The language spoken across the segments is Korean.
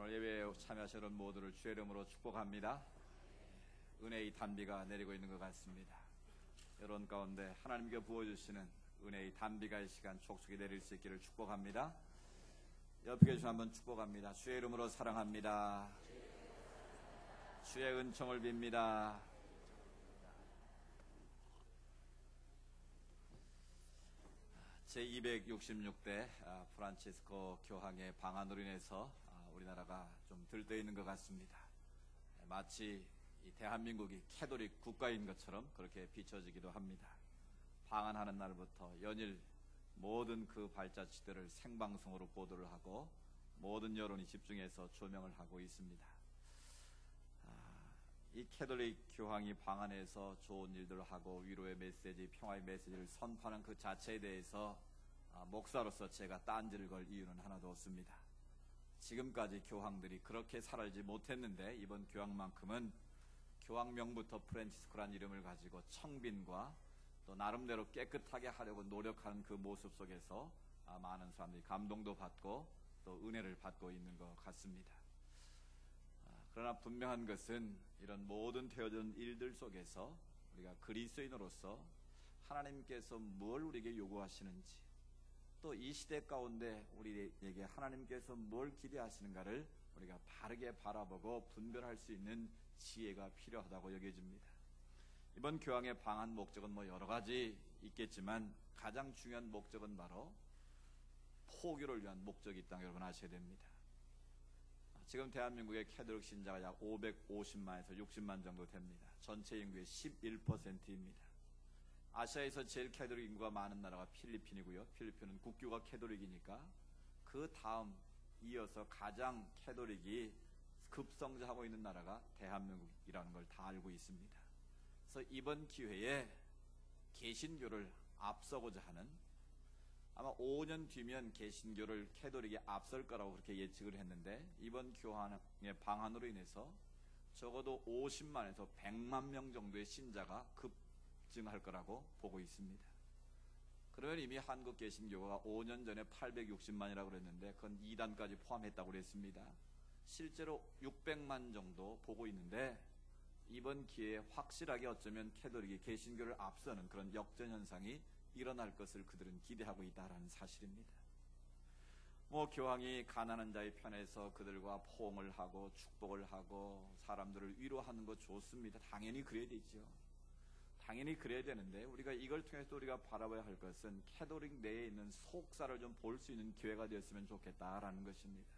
오늘 예배에 참여하시는 모두를 주의 이름으로 축복합니다. 은혜의 단비가 내리고 있는 것 같습니다. 여러분 가운데 하나님께 부어주시는 은혜의 단비가 이 시간 촉촉히 내릴 수 있기를 축복합니다. 옆에 계신 한번 축복합니다. 주의 이름으로 사랑합니다. 주의 은총을 빕니다. 제266대 프란치스코 교황의 방한으로 인해서 우리나라가 좀 들떠 있는 것 같습니다. 마치 이 대한민국이 캐톨릭 국가인 것처럼 그렇게 비춰지기도 합니다. 방한하는 날부터 연일 모든 그 발자취들을 생방송으로 보도를 하고 모든 여론이 집중해서 조명을 하고 있습니다. 이 캐톨릭 교황이 방한해서 좋은 일들을 하고 위로의 메시지, 평화의 메시지를 선포하는 그 자체에 대해서 목사로서 제가 딴지를 걸 이유는 하나도 없습니다. 지금까지 교황들이 그렇게 살아지 못했는데 이번 교황만큼은 교황명부터 프란치스코란 이름을 가지고 청빈과 또 나름대로 깨끗하게 하려고 노력하는 그 모습 속에서 많은 사람들이 감동도 받고 또 은혜를 받고 있는 것 같습니다. 그러나 분명한 것은 이런 모든 되어진 일들 속에서 우리가 그리스도인으로서 하나님께서 뭘 우리에게 요구하시는지 또 이 시대 가운데 우리에게 하나님께서 뭘 기대하시는가를 우리가 바르게 바라보고 분별할 수 있는 지혜가 필요하다고 여겨집니다. 이번 교황의 방한 목적은 여러 가지 있겠지만 가장 중요한 목적은 바로 포교를 위한 목적이 있다는 여러분 아셔야 됩니다. 지금 대한민국의 캐톨릭 신자가 약 550만에서 60만 정도 됩니다. 전체 인구의 11%입니다. 아시아에서 제일 캐톨릭 인구가 많은 나라가 필리핀이고요. 필리핀은 국교가 캐톨릭이니까 그 다음 이어서 가장 캐톨릭이 급성장하고 있는 나라가 대한민국이라는 걸 다 알고 있습니다. 그래서 이번 기회에 개신교를 앞서고자 하는, 아마 5년 뒤면 개신교를 캐톨릭이 앞설 거라고 그렇게 예측을 했는데 이번 교황의 방한으로 인해서 적어도 50만에서 100만 명 정도의 신자가 급증할 거라고 보고 있습니다. 그러면 이미 한국 개신교가 5년 전에 860만이라고 그랬는데 그건 2단까지 포함했다고 그랬습니다. 실제로 600만 정도 보고 있는데 이번 기회에 확실하게 어쩌면 캐톨릭이 개신교를 앞서는 그런 역전현상이 일어날 것을 그들은 기대하고 있다라는 사실입니다. 교황이 가난한 자의 편에서 그들과 포옹을 하고 축복을 하고 사람들을 위로하는 거 좋습니다. 당연히 그래야 되죠. 당연히 그래야 되는데 우리가 이걸 통해서 우리가 바라봐야 할 것은 캐톨릭 내에 있는 속사를 좀 볼 수 있는 기회가 되었으면 좋겠다라는 것입니다.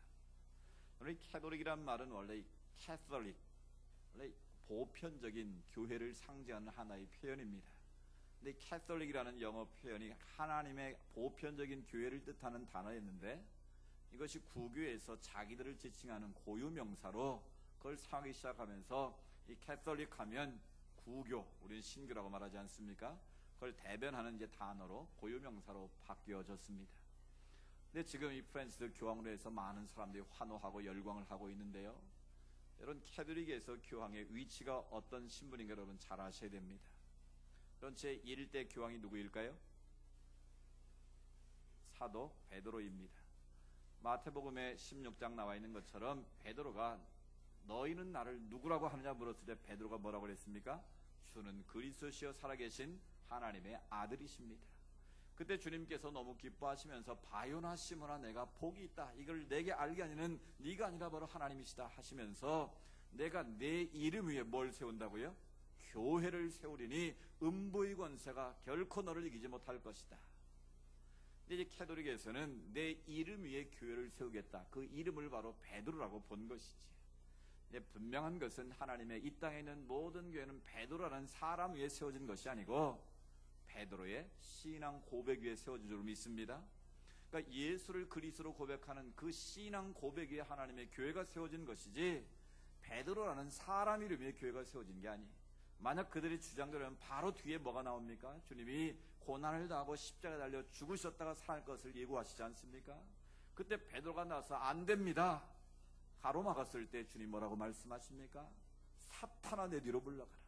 우리 캐톨릭이란 말은 원래 캐톨릭, 원래 보편적인 교회를 상징하는 하나의 표현입니다. 근데 캐톨릭이라는 영어 표현이 하나님의 보편적인 교회를 뜻하는 단어였는데 이것이 구교에서 자기들을 지칭하는 고유명사로 그걸 사용하기 시작하면서 이 캐톨릭 하면 구교, 우리는 신교라고 말하지 않습니까? 그걸 대변하는 이제 단어로 고유명사로 바뀌어졌습니다. 근데 지금 이 프란치스 교황으로 해서 많은 사람들이 환호하고 열광을 하고 있는데요. 여러분 캐톨릭에서 교황의 위치가 어떤 신분인가 여러분 잘 아셔야 됩니다. 그럼 제1대 교황이 누구일까요? 사도 베드로입니다. 마태복음에 16장 나와 있는 것처럼 베드로가 너희는 나를 누구라고 하느냐 물었을 때 베드로가 뭐라고 그랬습니까? 주는 그리스도시여 살아계신 하나님의 아들이십니다. 그때 주님께서 너무 기뻐하시면서 바요나 시몬아 내가 복이 있다. 이걸 내게 알게 하니는 네가 아니라 바로 하나님이시다 하시면서 내가 내 이름 위에 뭘 세운다고요? 교회를 세우리니 음부의 권세가 결코 너를 이기지 못할 것이다. 근데 이제 캐톨릭에서는 내 이름 위에 교회를 세우겠다. 그 이름을 바로 베드로라고 본 것이지. 분명한 것은 하나님의 이 땅에 있는 모든 교회는 베드로라는 사람 위에 세워진 것이 아니고 베드로의 신앙 고백 위에 세워진 줄 믿습니다. 그러니까 예수를 그리스도로 고백하는 그 신앙 고백 위에 하나님의 교회가 세워진 것이지 베드로라는 사람 이름 위에 교회가 세워진 게 아니에요. 만약 그들이 주장대로면 바로 뒤에 뭐가 나옵니까? 주님이 고난을 당하고 십자가에 달려 죽으셨다가 살 것을 예고하시지 않습니까? 그때 베드로가 나와서 안 됩니다. 가로막았을 때 주님 뭐라고 말씀하십니까? 사탄아 내 뒤로 물러가라.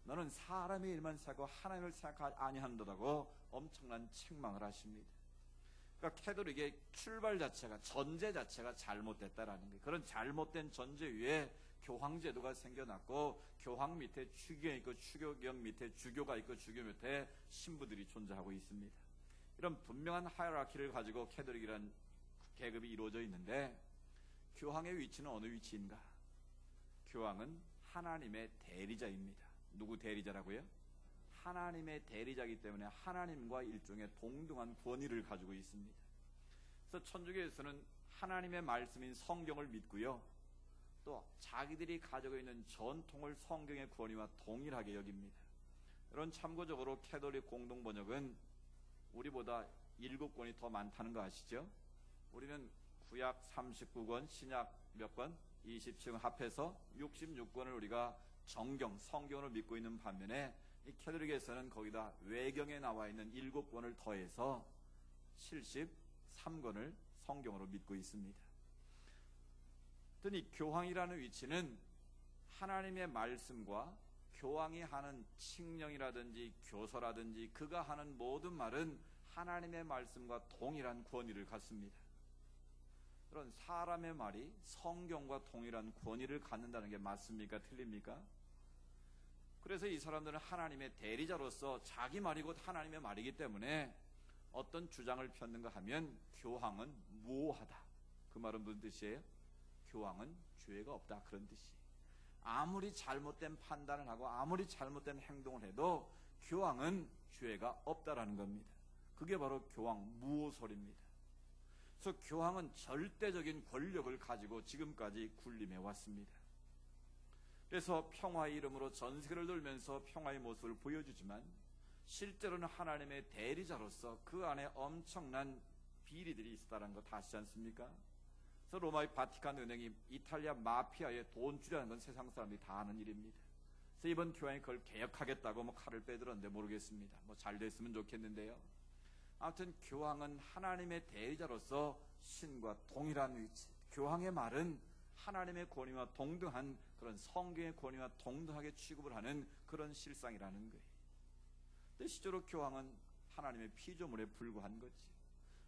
너는 사람의 일만 생각하고 하나님을 생각하지 아니한다고 엄청난 책망을 하십니다. 그러니까 캐톨릭의 출발 자체가, 전제 자체가 잘못됐다라는 거예요. 그런 잘못된 전제 위에 교황제도가 생겨났고, 교황 밑에 추기경이 있고, 추기경 밑에 주교가 있고, 주교 밑에 신부들이 존재하고 있습니다. 이런 분명한 하이라키를 가지고 캐톨릭이라는 계급이 이루어져 있는데, 교황의 위치는 어느 위치인가? 교황은 하나님의 대리자입니다. 누구 대리자라고요? 하나님의 대리자이기 때문에 하나님과 일종의 동등한 권위를 가지고 있습니다. 그래서 천주교에서는 하나님의 말씀인 성경을 믿고요, 또 자기들이 가지고 있는 전통을 성경의 권위와 동일하게 여깁니다. 이런 참고적으로 캐톨릭 공동번역은 우리보다 7권이 더 많다는 거 아시죠? 우리는 구약 39권, 신약 몇 권? 27권 합해서 66권을 우리가 정경, 성경으로 믿고 있는 반면에 이 캐톨릭에서는 거기다 외경에 나와 있는 7권을 더해서 73권을 성경으로 믿고 있습니다. 이 교황이라는 위치는 하나님의 말씀과 교황이 하는 칙령이라든지 교서라든지 그가 하는 모든 말은 하나님의 말씀과 동일한 권위를 갖습니다. 그런 사람의 말이 성경과 동일한 권위를 갖는다는 게 맞습니까? 틀립니까? 그래서 이 사람들은 하나님의 대리자로서 자기 말이 곧 하나님의 말이기 때문에 어떤 주장을 폈는가 하면 교황은 무오하다. 그 말은 무슨 뜻이에요? 교황은 죄가 없다, 그런 뜻이에요. 아무리 잘못된 판단을 하고 아무리 잘못된 행동을 해도 교황은 죄가 없다라는 겁니다. 그게 바로 교황 무오설입니다. 그래서 교황은 절대적인 권력을 가지고 지금까지 군림해 왔습니다. 그래서 평화의 이름으로 전 세계를 돌면서 평화의 모습을 보여주지만 실제로는 하나님의 대리자로서 그 안에 엄청난 비리들이 있었다는 거 다 아시지 않습니까? 그래서 로마의 바티칸 은행이 이탈리아 마피아에 돈 주려는 건 세상 사람들이 다 아는 일입니다. 그래서 이번 교황이 그걸 개혁하겠다고 칼을 빼들었는데 모르겠습니다. 잘 됐으면 좋겠는데요. 아무튼 교황은 하나님의 대리자로서 신과 동일한 위치, 교황의 말은 하나님의 권위와 동등한 그런 성경의 권위와 동등하게 취급을 하는 그런 실상이라는 거예요. 근데 실제로 교황은 하나님의 피조물에 불과한 거지.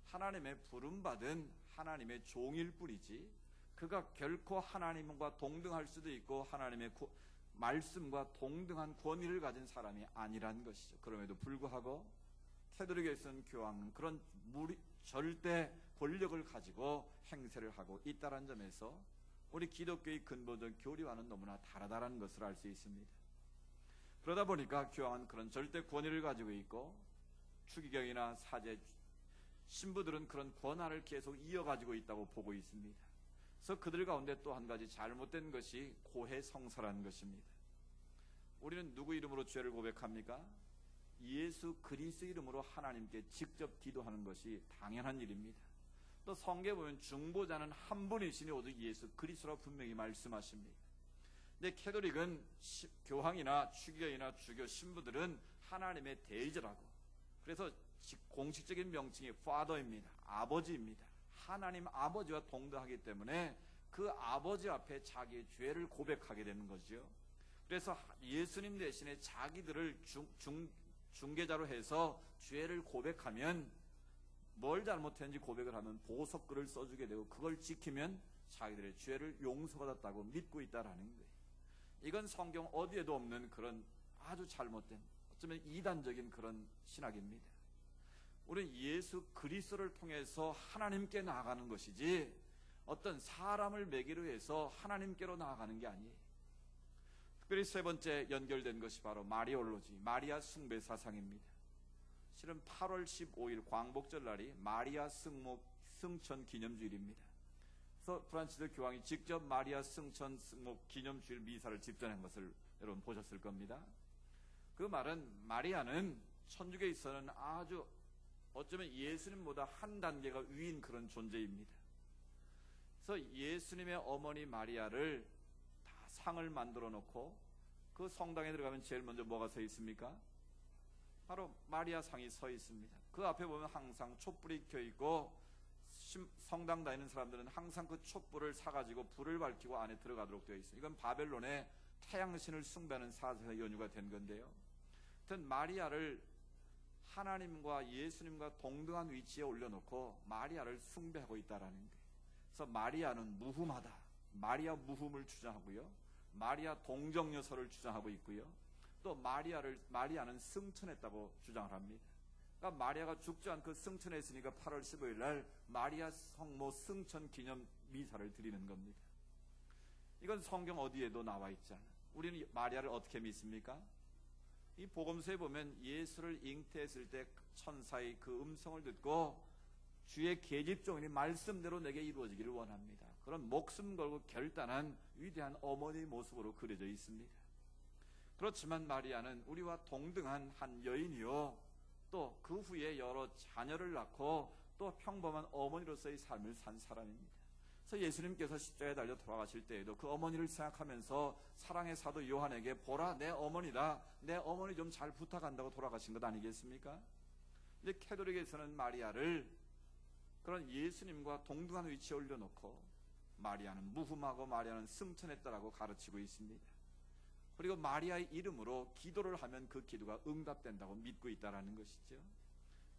하나님의 부름받은 하나님의 종일 뿐이지 그가 결코 하나님과 동등할 수도 있고 하나님의 말씀과 동등한 권위를 가진 사람이 아니란 것이죠. 그럼에도 불구하고 캐톨릭에서는 교황은 그런 절대 권력을 가지고 행세를 하고 있다는 점에서 우리 기독교의 근본적 교리와는 너무나 다르다는 것을 알 수 있습니다. 그러다 보니까 교황은 그런 절대 권위를 가지고 있고 추기경이나 사제, 신부들은 그런 권한을 계속 이어가지고 있다고 보고 있습니다. 그래서 그들 가운데 또 한 가지 잘못된 것이 고해성사라는 것입니다. 우리는 누구 이름으로 죄를 고백합니까? 예수 그리스도 이름으로 하나님께 직접 기도하는 것이 당연한 일입니다. 또 성경에 보면 중보자는 한 분이시니 오직 예수 그리스도라 분명히 말씀하십니다. 근데 캐톨릭은 교황이나 추기경이나 주교 신부들은 하나님의 대리자라고, 그래서 공식적인 명칭이 Father입니다. 아버지입니다. 하나님 아버지와 동등하기 때문에 그 아버지 앞에 자기의 죄를 고백하게 되는 거죠. 그래서 예수님 대신에 자기들을 중개자로 해서 죄를 고백하면 뭘 잘못했는지 고백을 하면 보석글을 써주게 되고 그걸 지키면 자기들의 죄를 용서받았다고 믿고 있다라는 거예요. 이건 성경 어디에도 없는 그런 아주 잘못된, 어쩌면 이단적인 그런 신학입니다. 우리는 예수 그리스도를 통해서 하나님께 나아가는 것이지 어떤 사람을 매기로 해서 하나님께로 나아가는 게 아니에요. 특별히 세 번째 연결된 것이 바로 마리올로지, 마리아 숭배 사상입니다. 실은 8월 15일 광복절 날이 마리아 승천 기념주일입니다. 그래서 프란치스 교황이 직접 마리아 승천 승목 기념주일 미사를 집전한 것을 여러분 보셨을 겁니다. 그 말은 마리아는 천주교에 있어서는 아주 어쩌면 예수님보다 한 단계가 위인 그런 존재입니다. 그래서 예수님의 어머니 마리아를 다 상을 만들어 놓고 그 성당에 들어가면 제일 먼저 뭐가 서 있습니까? 바로 마리아 상이 서 있습니다. 그 앞에 보면 항상 촛불이 켜 있고 성당 다니는 사람들은 항상 그 촛불을 사가지고 불을 밝히고 안에 들어가도록 되어 있어요. 이건 바벨론의 태양신을 숭배하는 사상의 연유가 된 건데요. 하여튼 마리아를 하나님과 예수님과 동등한 위치에 올려놓고 마리아를 숭배하고 있다라는 거예요. 그래서 마리아는 무흠하다, 마리아 무흠을 주장하고요, 마리아 동정 여서를 주장하고 있고요, 또 마리아는 승천했다고 주장을 합니다. 그러니까 마리아가 죽지 않고 승천했으니까 8월 15일 날 마리아 성모 승천 기념 미사를 드리는 겁니다. 이건 성경 어디에도 나와 있지 않아요. 우리는 마리아를 어떻게 믿습니까? 이 복음서에 보면 예수를 잉태했을 때 천사의 그 음성을 듣고 주의 계집종이니 말씀대로 내게 이루어지기를 원합니다. 그런 목숨 걸고 결단한 위대한 어머니의 모습으로 그려져 있습니다. 그렇지만 마리아는 우리와 동등한 한 여인이요, 또 그 후에 여러 자녀를 낳고 또 평범한 어머니로서의 삶을 산 사람입니다. 그래서 예수님께서 십자가에 달려 돌아가실 때에도 그 어머니를 생각하면서 사랑의 사도 요한에게 보라 내 어머니다, 내 어머니 좀 잘 부탁한다고 돌아가신 것 아니겠습니까? 근데 캐톨릭에서는 마리아를 그런 예수님과 동등한 위치에 올려놓고 마리아는 무흠하고 마리아는 승천했다라고 가르치고 있습니다. 그리고 마리아의 이름으로 기도를 하면 그 기도가 응답된다고 믿고 있다는 것이죠.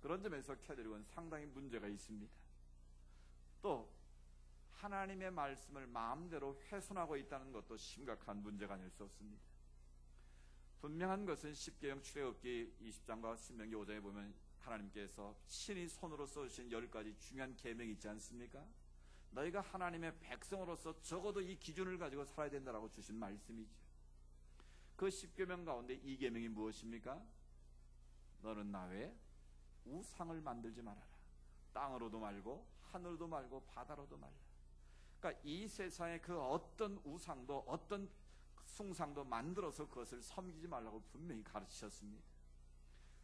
그런 점에서 캐톨릭은 상당히 문제가 있습니다. 또 하나님의 말씀을 마음대로 훼손하고 있다는 것도 심각한 문제가 아닐 수 없습니다. 분명한 것은 십계명 출애굽기 20장과 신명기 5장에 보면 하나님께서 친히 손으로 써주신 10가지 중요한 계명이 있지 않습니까? 너희가 하나님의 백성으로서 적어도 이 기준을 가지고 살아야 된다라고 주신 말씀이죠. 그 10계명 가운데 이 계명이 무엇입니까? 너는 나 외에 우상을 만들지 말아라. 땅으로도 말고 하늘도 말고 바다로도 말라. 그러니까 이 세상에 그 어떤 우상도 어떤 숭상도 만들어서 그것을 섬기지 말라고 분명히 가르치셨습니다.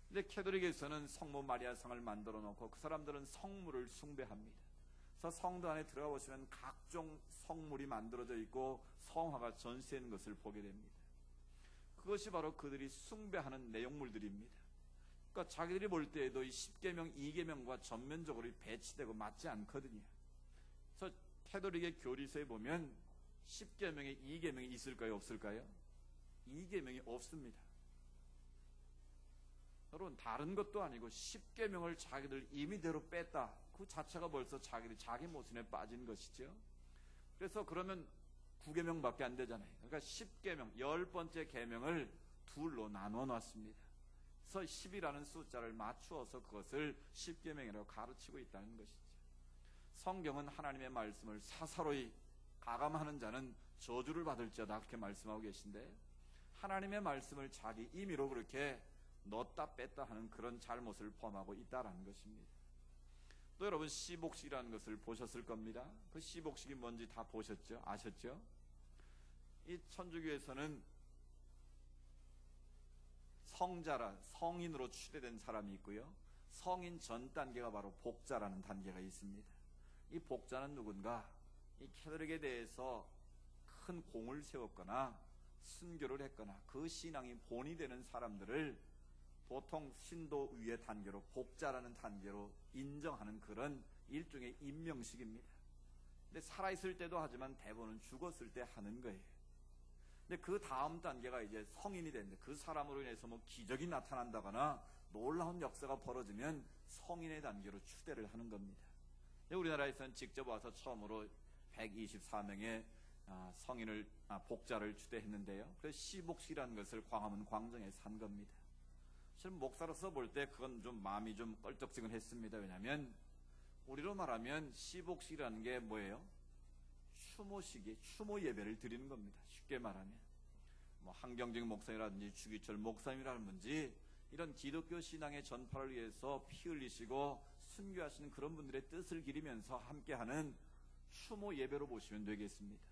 근데 캐톨릭에서는 성모 마리아상을 만들어 놓고 그 사람들은 성물을 숭배합니다. 그래서 성도 안에 들어가 보시면 각종 성물이 만들어져 있고 성화가 전시해 있는 것을 보게 됩니다. 그것이 바로 그들이 숭배하는 내용물들입니다. 그러니까 자기들이 볼 때에도 이 10계명, 2계명과 전면적으로 배치되고 맞지 않거든요. 그래서 캐톨릭의 교리서에 보면 10계명에 2계명이 있을까요? 없을까요? 2계명이 없습니다. 여러분, 다른 것도 아니고 10계명을 자기들 임의대로 뺐다. 그 자체가 벌써 자기들이 자기 모순에 빠진 것이죠. 그래서 그러면 9계명밖에 안 되잖아요. 그러니까 10계명, 10번째 계명을 둘로 나눠 놨습니다. 그래서 10이라는 숫자를 맞추어서 그것을 10계명이라고 가르치고 있다는 것이죠. 성경은 하나님의 말씀을 사사로이 가감하는 자는 저주를 받을지어다 그렇게 말씀하고 계신데, 하나님의 말씀을 자기 임의로 그렇게 넣었다 뺐다 하는 그런 잘못을 범하고 있다라는 것입니다. 또 여러분, 시복식이라는 것을 보셨을 겁니다. 그 시복식이 뭔지 다 보셨죠? 아셨죠? 이 천주교에서는 성자라 성인으로 추대된 사람이 있고요, 성인 전 단계가 바로 복자라는 단계가 있습니다. 이 복자는 누군가 이 캐톨릭에 대해서 큰 공을 세웠거나 순교를 했거나 그 신앙이 본이 되는 사람들을 보통 신도 위의 단계로 복자라는 단계로 인정하는 그런 일종의 임명식입니다. 근데 살아있을 때도 하지만 대부분은 죽었을 때 하는 거예요. 근데 그 다음 단계가 이제 성인이 되는데, 그 사람으로 인해서 뭐 기적이 나타난다거나 놀라운 역사가 벌어지면 성인의 단계로 추대를 하는 겁니다. 우리나라에서는 직접 와서 처음으로 124명의 복자를 추대했는데요. 그래서 시복식이라는 것을 광화문 광장에서 한 겁니다. 실은 목사로서 볼 때 그건 좀 마음이 좀 껄쩍지근했습니다. 왜냐하면 우리로 말하면 시복식이라는 게 뭐예요? 추모 예배를 드리는 겁니다. 쉽게 말하면 뭐 한경직 목사님이라든지 주기철 목사님이라든지 이런 기독교 신앙의 전파를 위해서 피 흘리시고 순교하시는 그런 분들의 뜻을 기리면서 함께하는 추모 예배로 보시면 되겠습니다.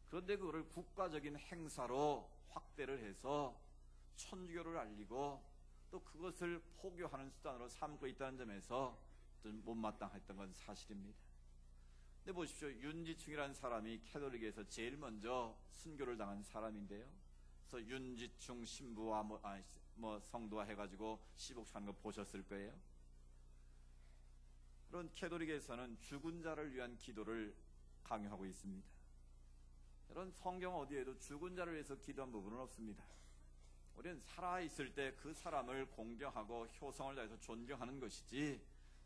그런데 그거를 국가적인 행사로 확대를 해서 천주교를 알리고 또 그것을 포교하는 수단으로 삼고 있다는 점에서 좀 못마땅했던 건 사실입니다. 근데 보십시오, 윤지충이라는 사람이 캐톨릭에서 제일 먼저 순교를 당한 사람인데요. 그래서 윤지충 신부와 성도와 해가지고 시복식하는 거 보셨을 거예요. 그런 캐톨릭에서는 죽은 자를 위한 기도를 강요하고 있습니다. 이런 성경 어디에도 죽은 자를 위해서 기도한 부분은 없습니다. 우리는 살아있을 때 그 사람을 공경하고 효성을 다해서 존경하는 것이지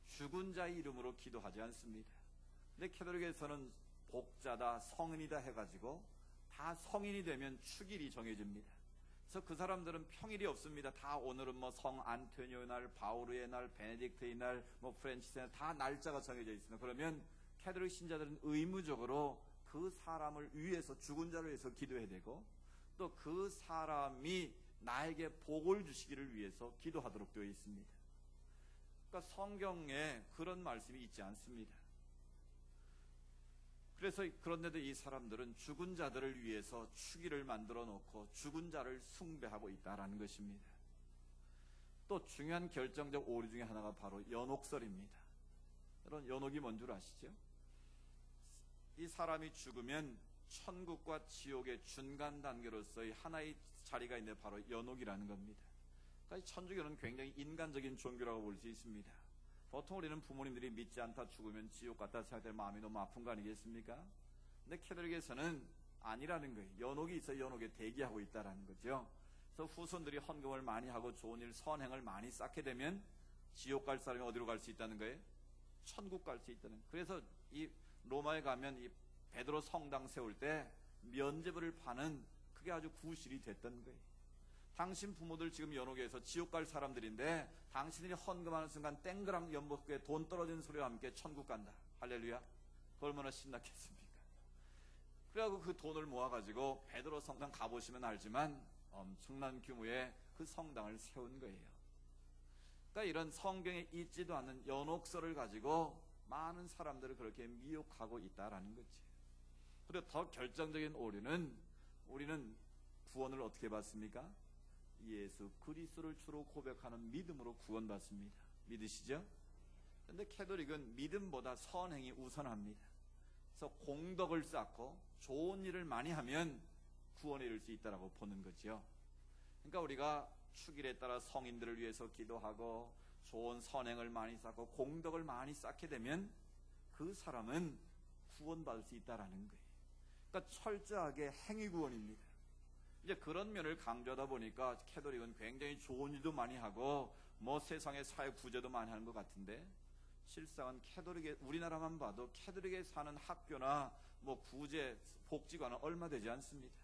죽은 자의 이름으로 기도하지 않습니다. 근데 캐톨릭에서는 복자다, 성인이다 해가지고 다 성인이 되면 축일이 정해집니다. 그래서 그 사람들은 평일이 없습니다. 다 오늘은 뭐 성 안토니오의 날, 바오르의 날, 베네딕트의 날, 뭐 프란치스의 날, 다 날짜가 정해져 있습니다. 그러면 캐톨릭 신자들은 의무적으로 그 사람을 위해서, 죽은 자를 위해서 기도해야 되고, 또 그 사람이 나에게 복을 주시기를 위해서 기도하도록 되어 있습니다. 그러니까 성경에 그런 말씀이 있지 않습니다. 그래서 그런데도 이 사람들은 죽은 자들을 위해서 축일을 만들어 놓고 죽은 자를 숭배하고 있다라는 것입니다. 또 중요한 결정적 오류 중에 하나가 바로 연옥설입니다. 여러분, 연옥이 뭔 줄 아시죠? 이 사람이 죽으면 천국과 지옥의 중간 단계로서의 하나의 자리가 있는데 바로 연옥이라는 겁니다. 그러니까 천주교는 굉장히 인간적인 종교라고 볼 수 있습니다. 보통 우리는 부모님들이 믿지 않다 죽으면 지옥 갔다 생각할 마음이 너무 아픈 거 아니겠습니까? 근데 캐톨릭에서는 아니라는 거예요. 연옥이 있어 연옥에 대기하고 있다라는 거죠. 그래서 후손들이 헌금을 많이 하고 좋은 일, 선행을 많이 쌓게 되면 지옥 갈 사람이 어디로 갈 수 있다는 거예요? 천국 갈 수 있다는 거예요. 그래서 이 로마에 가면 이 베드로 성당 세울 때 면제부를 파는 그게 아주 구실이 됐던 거예요. 당신 부모들 지금 연옥에서 지옥 갈 사람들인데 당신들이 헌금하는 순간 땡그랑 연복에 돈 떨어지는 소리와 함께 천국 간다. 할렐루야. 얼마나 신났겠습니까? 그래가지고 그 돈을 모아가지고 베드로 성당 가보시면 알지만 엄청난 규모의 그 성당을 세운 거예요. 그러니까 이런 성경에 있지도 않는 연옥설을 가지고 많은 사람들을 그렇게 미혹하고 있다라는 거지. 그리고 더 결정적인 오류는 우리는 구원을 어떻게 받습니까? 예수 그리스도를 주로 고백하는 믿음으로 구원받습니다. 믿으시죠? 그런데 캐톨릭은 믿음보다 선행이 우선합니다. 그래서 공덕을 쌓고 좋은 일을 많이 하면 구원에 이를 수 있다고 보는 거죠. 그러니까 우리가 축일에 따라 성인들을 위해서 기도하고 좋은 선행을 많이 쌓고 공덕을 많이 쌓게 되면 그 사람은 구원받을 수 있다라는 거예요. 그러니까 철저하게 행위 구원입니다. 이제 그런 면을 강조하다 보니까 캐톨릭은 굉장히 좋은 일도 많이 하고 뭐 세상의 사회 구제도 많이 하는 것 같은데 실상은 캐톨릭에 우리나라만 봐도 캐톨릭에 사는 학교나 뭐 구제 복지관은 얼마 되지 않습니다.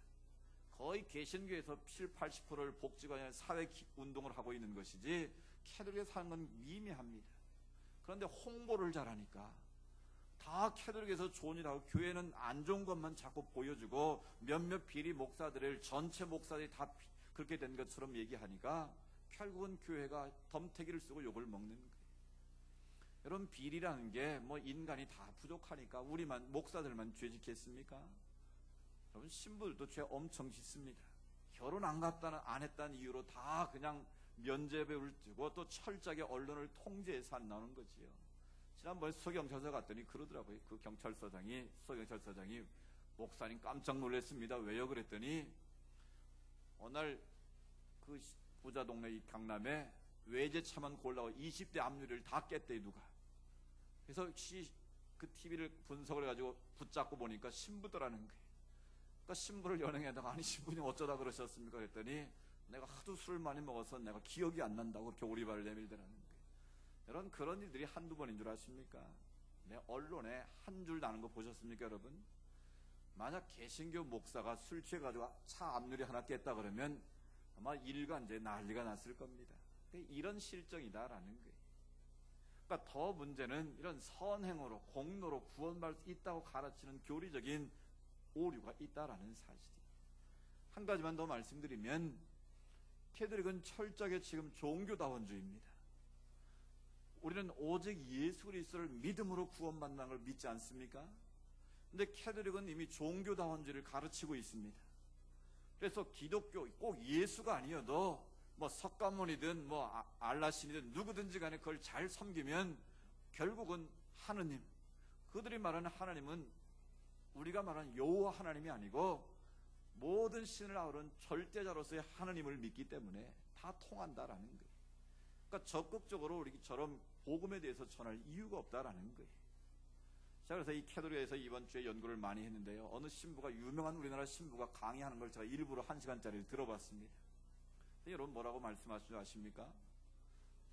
거의 개신교에서 70-80%를 복지관이나 사회 운동을 하고 있는 것이지 캐톨릭에 사는 건 미미합니다. 그런데 홍보를 잘하니까 다 캐톨릭에서 좋은 일하고 교회는 안 좋은 것만 자꾸 보여주고 몇몇 비리 목사들을 전체 목사들이 다 그렇게 된 것처럼 얘기하니까 결국은 교회가 덤태기를 쓰고 욕을 먹는 거예요. 여러분, 비리라는 게 뭐 인간이 다 부족하니까 우리만 목사들만 죄 짓겠습니까? 여러분, 신부들도 죄 엄청 짓습니다. 결혼 안 했다는 이유로 다 그냥 면죄부를 주고 또 철저하게 언론을 통제해서 안 나오는 거지요. 지난번에 수경찰서 갔더니 그러더라고요. 그 수경찰서장이 목사님 깜짝 놀랐습니다. 왜요? 그랬더니 어느 날 그 부자 동네 이 강남에 외제차만 골라고 20대 앞유리를 다 깼대 누가. 그래서 그 TV를 분석을 해가지고 붙잡고 보니까 신부더라는 거예요. 그러니까 신부를 연행해다가 아니 신부님 어쩌다 그러셨습니까? 그랬더니 내가 하도 술을 많이 먹어서 내가 기억이 안 난다고 그렇게 오리발을 내밀더라는 거예요. 여러분, 그런 일들이 한두 번인 줄 아십니까? 내 언론에 한 줄 나는 거 보셨습니까, 여러분? 만약 개신교 목사가 술 취해가지고 차 앞유리 하나 깼다 그러면 아마 일간지에 난리가 났을 겁니다. 이런 실정이다라는 거예요. 그러니까 더 문제는 이런 선행으로 공로로 구원받을 수 있다고 가르치는 교리적인 오류가 있다라는 사실이에요. 한 가지만 더 말씀드리면 캐톨릭은 철저하게 지금 종교다원주의입니다. 우리는 오직 예수 그리스도를 믿음으로 구원받는 걸 믿지 않습니까? 근데 캐톨릭은 이미 종교다원주의를 가르치고 있습니다. 그래서 기독교 꼭 예수가 아니어도 뭐 석가모니든 뭐 알라신이든 누구든지 간에 그걸 잘 섬기면 결국은 하느님, 그들이 말하는 하나님은 우리가 말하는 여호와 하나님이 아니고 모든 신을 아우른 절대자로서의 하나님을 믿기 때문에 다 통한다라는 거예요. 그러니까 적극적으로 우리처럼 복음에 대해서 전할 이유가 없다라는 거예요. 자, 그래서 이 캐톨릭에서 이번 주에 연구를 많이 했는데요. 어느 신부가, 유명한 우리나라 신부가 강의하는 걸 제가 일부러 1시간짜리를 들어봤습니다. 여러분 뭐라고 말씀하신 줄 아십니까?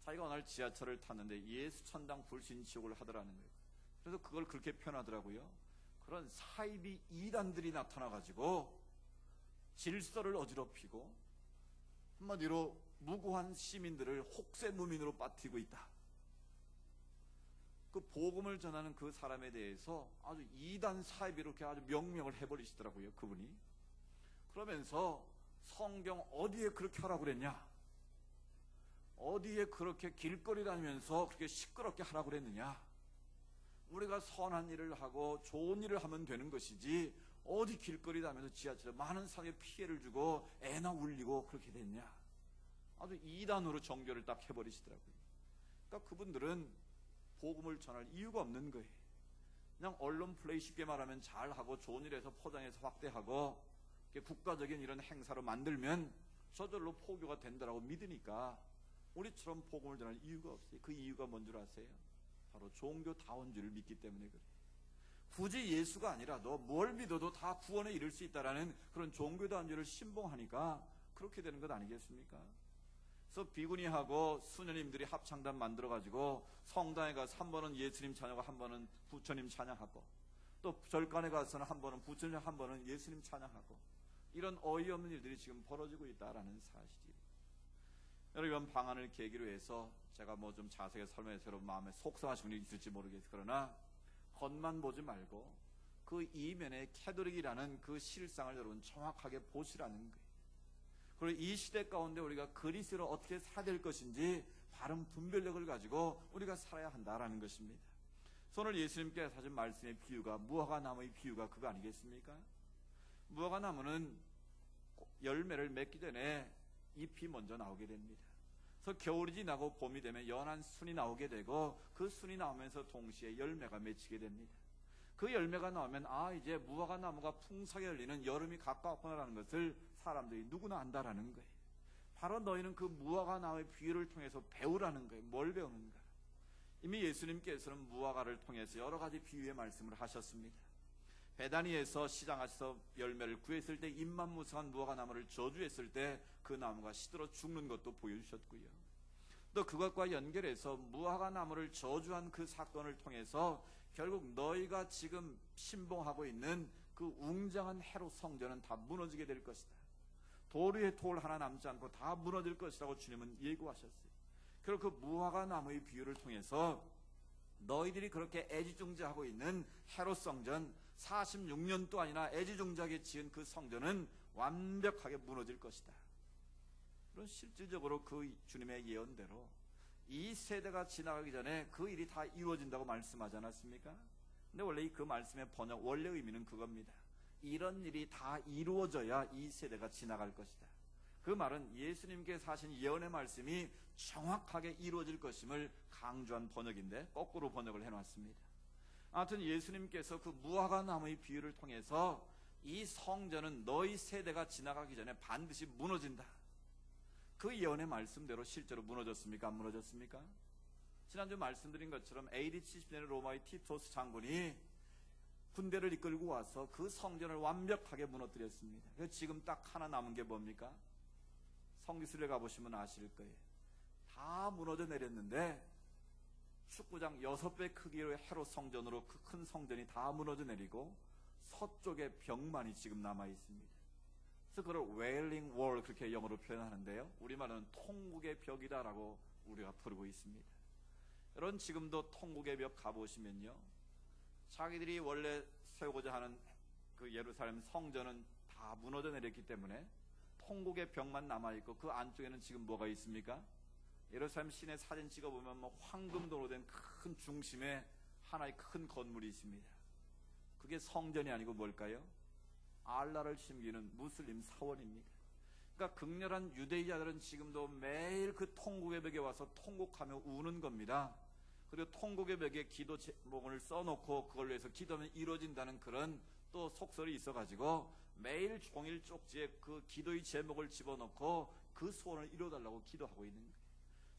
자기가 어느 날 지하철을 탔는데 예수 천당 불신 지옥을 하더라는 거예요. 그래서 그걸 그렇게 표현하더라고요. 그런 사이비 이단들이 나타나가지고 질서를 어지럽히고 한마디로 무고한 시민들을 혹세무민으로 빠뜨리고 있다. 그 복음을 전하는 그 사람에 대해서 아주 이단 사이비로 이렇게 아주 명명을 해버리시더라고요, 그분이. 그러면서 성경 어디에 그렇게 하라고 그랬냐? 어디에 그렇게 길거리 다니면서 그렇게 시끄럽게 하라고 그랬느냐? 우리가 선한 일을 하고 좋은 일을 하면 되는 것이지 어디 길거리 다니면서 지하철에 많은 사람에게 피해를 주고 애나 울리고 그렇게 됐냐? 아주 이단으로 정죄를 딱 해버리시더라고요. 그러니까 그분들은 복음을 전할 이유가 없는 거예요. 그냥 언론 플레이 쉽게 말하면 잘하고 좋은 일에서 포장해서 확대하고 국가적인 이런 행사로 만들면 저절로 포교가 된다라고 믿으니까 우리처럼 복음을 전할 이유가 없어요. 그 이유가 뭔 줄 아세요? 바로 종교다운 줄을 믿기 때문에 그래요. 굳이 예수가 아니라도 뭘 믿어도 다 구원에 이를 수 있다라는 그런 종교다운 줄을 신봉하니까 그렇게 되는 것 아니겠습니까? 그래서 비구니하고 수녀님들이 합창단 만들어가지고 성당에 가서 한 번은 예수님 찬양하고 한 번은 부처님 찬양하고 또 절간에 가서는 한 번은 부처님 한 번은 예수님 찬양하고 이런 어이없는 일들이 지금 벌어지고 있다라는 사실이에요. 여러분 방안을 계기로 해서 제가 뭐 좀 자세하게 설명해서 여러분 마음에 속상하신 분이 있을지 모르겠어요. 그러나 겉만 보지 말고 그 이면에 캐도릭이라는 그 실상을 여러분 정확하게 보시라는 거예요. 그리고 이 시대 가운데 우리가 그리스도로 어떻게 살아야 될 것인지 바른 분별력을 가지고 우리가 살아야 한다라는 것입니다. 오늘 예수님께서 하신 말씀의 비유가 무화과나무의 비유가 그거 아니겠습니까? 무화과나무는 열매를 맺기 전에 잎이 먼저 나오게 됩니다. 그래서 겨울이 지나고 봄이 되면 연한 순이 나오게 되고 그 순이 나오면서 동시에 열매가 맺히게 됩니다. 그 열매가 나오면 이제 무화과나무가 풍성하게 열리는 여름이 가까웠구나라는 것을 사람들이 누구나 안다라는 거예요. 바로 너희는 그 무화과나무의 비유를 통해서 배우라는 거예요. 뭘 배우는가? 이미 예수님께서는 무화과를 통해서 여러 가지 비유의 말씀을 하셨습니다. 베다니에서 시장에서 열매를 구했을 때 잎만 무성한 무화과나무를 저주했을 때 그 나무가 시들어 죽는 것도 보여주셨고요. 또 그것과 연결해서 무화과나무를 저주한 그 사건을 통해서 결국 너희가 지금 신봉하고 있는 그 웅장한 헤롯 성전은 다 무너지게 될 것이다. 돌 위에 돌 하나 남지 않고 다 무너질 것이라고 주님은 예고하셨어요. 그리고 그 무화과나무의 비유를 통해서 너희들이 그렇게 애지중지하고 있는 헤롯 성전 46년도 아니나 애지중지하게 지은 그 성전은 완벽하게 무너질 것이다. 그런 실질적으로 그 주님의 예언대로 이 세대가 지나가기 전에 그 일이 다 이루어진다고 말씀하지 않았습니까? 근데 원래 그 말씀의 번역 원래 의미는 그겁니다. 이런 일이 다 이루어져야 이 세대가 지나갈 것이다. 그 말은 예수님께서 하신 예언의 말씀이 정확하게 이루어질 것임을 강조한 번역인데 거꾸로 번역을 해놨습니다. 아무튼 예수님께서 그 무화과나무의 비유를 통해서 이 성전은 너희 세대가 지나가기 전에 반드시 무너진다. 그 예언의 말씀대로 실제로 무너졌습니까? 안 무너졌습니까? 지난주 말씀드린 것처럼 AD 70년에 로마의 티토스 장군이 군대를 이끌고 와서 그 성전을 완벽하게 무너뜨렸습니다. 그래서 지금 딱 하나 남은 게 뭡니까? 성지순례 가보시면 아실 거예요. 다 무너져 내렸는데 축구장 6배 크기의 헤롯 성전으로 그 큰 성전이 다 무너져 내리고 서쪽에 벽만이 지금 남아 있습니다. 그래서 그걸 웨일링 월 그렇게 영어로 표현하는데요. 우리말은 통곡의 벽이다라고 우리가 부르고 있습니다. 여러분 지금도 통곡의 벽 가보시면요. 자기들이 원래 세우고자 하는 그 예루살렘 성전은 다 무너져 내렸기 때문에 통곡의 벽만 남아있고 그 안쪽에는 지금 뭐가 있습니까? 예루살렘 시내 사진 찍어보면 뭐 황금도로 된 큰 중심에 하나의 큰 건물이 있습니다. 그게 성전이 아니고 뭘까요? 알라를 섬기는 무슬림 사원입니다. 그러니까 극렬한 유대인들은 지금도 매일 그 통곡의 벽에 와서 통곡하며 우는 겁니다. 그리고 통곡의 벽에 기도 제목을 써놓고 그걸 위해서 기도하면 이루어진다는 그런 또 속설이 있어가지고 매일 종일 쪽지에 그 기도의 제목을 집어넣고 그 소원을 이루어달라고 기도하고 있는 거예요.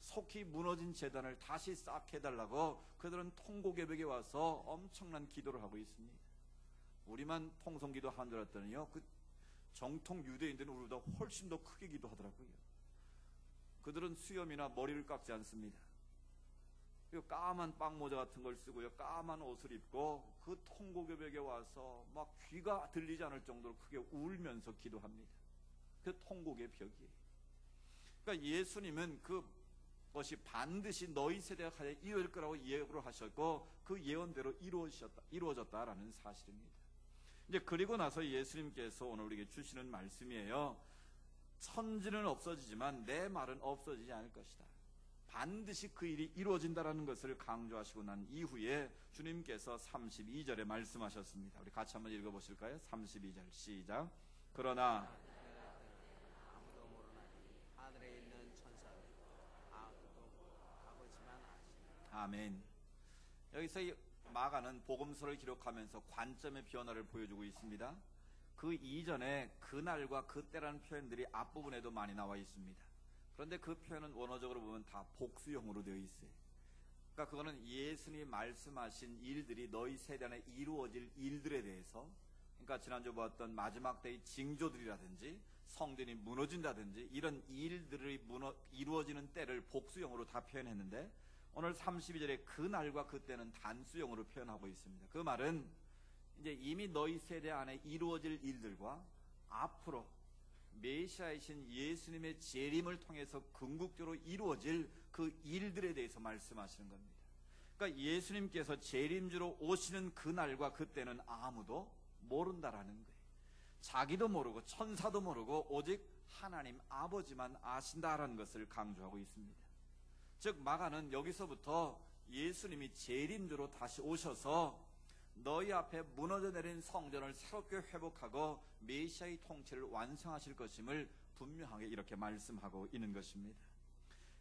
속히 무너진 재단을 다시 쌓게 해달라고 그들은 통곡의 벽에 와서 엄청난 기도를 하고 있습니다. 우리만 통성기도 한 줄 알았더니요, 그 정통 유대인들은 우리보다 훨씬 더 크게 기도하더라고요. 그들은 수염이나 머리를 깎지 않습니다. 그리고 까만 빵모자 같은 걸 쓰고요, 까만 옷을 입고 그 통곡의 벽에 와서 막 귀가 들리지 않을 정도로 크게 울면서 기도합니다. 그 통곡의 벽이. 그러니까 예수님은 그것이 반드시 너희 세대가 가장 이루어질 거라고 예고를 하셨고 그 예언대로 이루어졌다라는 사실입니다. 이제 그리고 나서 예수님께서 오늘 우리에게 주시는 말씀이에요. 천지는 없어지지만 내 말은 없어지지 않을 것이다. 반드시 그 일이 이루어진다라는 것을 강조하시고 난 이후에 주님께서 32절에 말씀하셨습니다. 우리 같이 한번 읽어보실까요? 32절 시작. 그러나 아무도 모르나니 하늘에 있는 천사들 아무도 아버지만 아시나니. 아멘. 여기서 이 마가는 복음서를 기록하면서 관점의 변화를 보여주고 있습니다. 그 이전에 그날과 그때라는 표현들이 앞부분에도 많이 나와 있습니다. 그런데 그 표현은 원어적으로 보면 다 복수형으로 되어 있어요. 그러니까 그거는 예수님이 말씀하신 일들이 너희 세대 안에 이루어질 일들에 대해서, 그러니까 지난주 보았던 마지막 때의 징조들이라든지 성전이 무너진다든지 이런 일들이 이루어지는 때를 복수형으로 다 표현했는데, 오늘 32절에 그날과 그때는 단수형으로 표현하고 있습니다. 그 말은 이제 이미 너희 세대 안에 이루어질 일들과 앞으로 메시아이신 예수님의 재림을 통해서 궁극적으로 이루어질 그 일들에 대해서 말씀하시는 겁니다. 그러니까 예수님께서 재림주로 오시는 그날과 그때는 아무도 모른다라는 거예요. 자기도 모르고 천사도 모르고 오직 하나님 아버지만 아신다라는 것을 강조하고 있습니다. 즉 마가는 여기서부터 예수님이 재림주로 다시 오셔서 너희 앞에 무너져 내린 성전을 새롭게 회복하고 메시아의 통치를 완성하실 것임을 분명하게 이렇게 말씀하고 있는 것입니다.